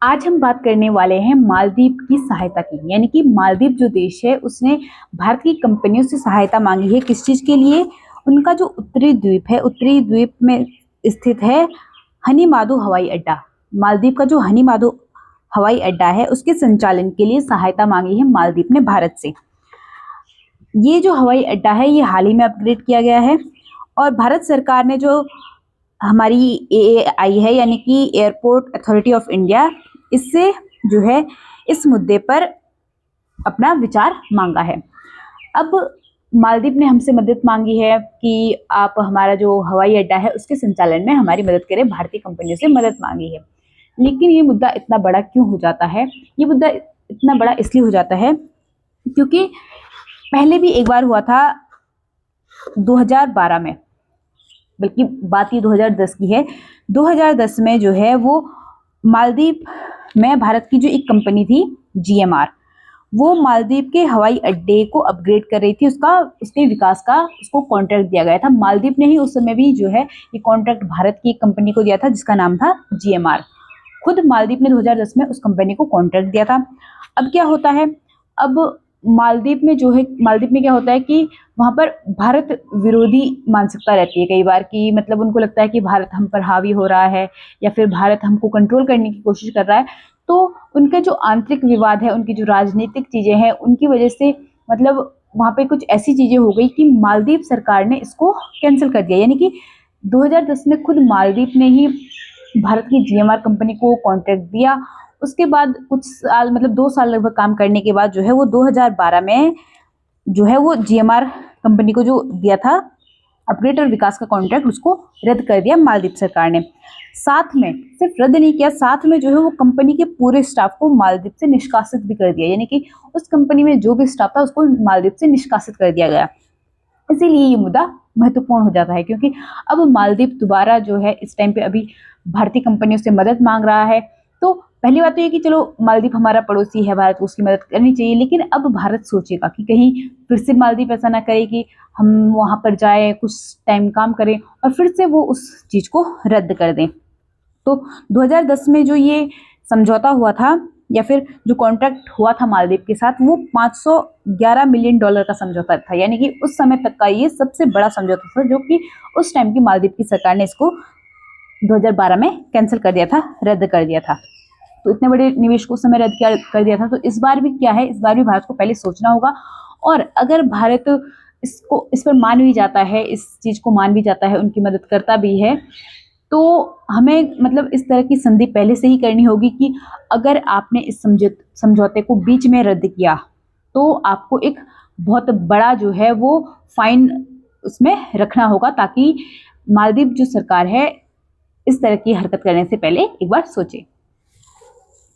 आज हम बात करने वाले हैं मालदीव की सहायता की। यानी कि मालदीव जो देश है उसने भारत की कंपनियों से सहायता मांगी है। किस चीज़ के लिए? उनका जो उत्तरी द्वीप है, उत्तरी द्वीप में स्थित है हनीमादू हवाई अड्डा। मालदीव का जो हनीमादू हवाई अड्डा है उसके संचालन के लिए सहायता मांगी है मालदीव ने भारत से। ये जो हवाई अड्डा है ये हाल ही में अपग्रेड किया गया है और भारत सरकार ने जो हमारी एएआई है यानी कि एयरपोर्ट अथॉरिटी ऑफ इंडिया, इससे जो है इस मुद्दे पर अपना विचार मांगा है। अब मालदीव ने हमसे मदद मांगी है कि आप हमारा जो हवाई अड्डा है उसके संचालन में हमारी मदद करें। भारतीय कंपनियों से मदद मांगी है। लेकिन ये मुद्दा इतना बड़ा क्यों हो जाता है? ये मुद्दा इतना बड़ा इसलिए हो जाता है क्योंकि पहले भी एक बार हुआ था 2012 में, बल्कि बात ये 2010 की है। 2010 में जो है वो मालदीव में भारत की जो एक कंपनी थी जीएमआर, वो मालदीव के हवाई अड्डे को अपग्रेड कर रही थी। उसके विकास का उसको कॉन्ट्रैक्ट दिया गया था। मालदीव ने ही उस समय भी जो है ये कॉन्ट्रैक्ट भारत की एक कंपनी को दिया था जिसका नाम था जीएमआर। खुद मालदीव ने 2010 में उस कंपनी को कॉन्ट्रैक्ट दिया था। अब क्या होता है, अब मालदीव में जो है, मालदीव में क्या होता है कि वहाँ पर भारत विरोधी मानसिकता रहती है कई बार, कि मतलब उनको लगता है कि भारत हम पर हावी हो रहा है या फिर भारत हमको कंट्रोल करने की कोशिश कर रहा है। तो उनके जो आंतरिक विवाद है, उनकी जो राजनीतिक चीज़ें हैं, उनकी वजह से मतलब वहाँ पे कुछ ऐसी चीज़ें हो गई कि मालदीव सरकार ने इसको कैंसिल कर दिया। यानी कि 2010 में खुद मालदीव ने ही भारत की जीएमआर कंपनी को कॉन्ट्रैक्ट दिया। उसके बाद कुछ साल, मतलब 2 साल लगभग काम करने के बाद जो है वो 2012 में जो है वो जीएमआर कंपनी को जो दिया था अपग्रेड और विकास का कॉन्ट्रैक्ट, उसको रद्द कर दिया मालदीव सरकार ने। साथ में सिर्फ रद्द नहीं किया, साथ में जो है वो कंपनी के पूरे स्टाफ को मालदीव से निष्कासित भी कर दिया। यानी कि उस कंपनी में जो भी स्टाफ था उसको मालदीव से निष्कासित कर दिया गया। इसीलिए ये मुद्दा महत्वपूर्ण हो जाता है क्योंकि अब मालदीव दोबारा जो है इस टाइम पे अभी भारतीय कंपनियों से मदद मांग रहा है। तो पहली बात तो ये कि चलो मालदीव हमारा पड़ोसी है, भारत को उसकी मदद करनी चाहिए। लेकिन अब भारत सोचेगा कि कहीं फिर से मालदीव ऐसा ना करे कि हम वहाँ पर जाए, कुछ टाइम काम करें और फिर से वो उस चीज़ को रद्द कर दें। तो 2010 में जो ये समझौता हुआ था या फिर जो कॉन्ट्रैक्ट हुआ था मालदीव के साथ, वो $511 मिलियन का समझौता था। यानी कि उस समय तक का ये सबसे बड़ा समझौता था, जो कि उस टाइम की मालदीव की सरकार ने इसको 2012 में कैंसिल कर दिया था, रद्द कर दिया था। तो इतने बड़े निवेश को उस समय रद्द कर दिया था। तो इस बार भी क्या है, इस बार भी भारत को पहले सोचना होगा। और अगर भारत इस पर मान भी जाता है, इस चीज़ को मान भी जाता है, उनकी मदद करता भी है, तो हमें मतलब इस तरह की संधि पहले से ही करनी होगी कि अगर आपने इस समझौते को बीच में रद्द किया तो आपको एक बहुत बड़ा जो है वो फाइन उसमें रखना होगा, ताकि मालदीव जो सरकार है इस तरह की हरकत करने से पहले एक बार सोचे।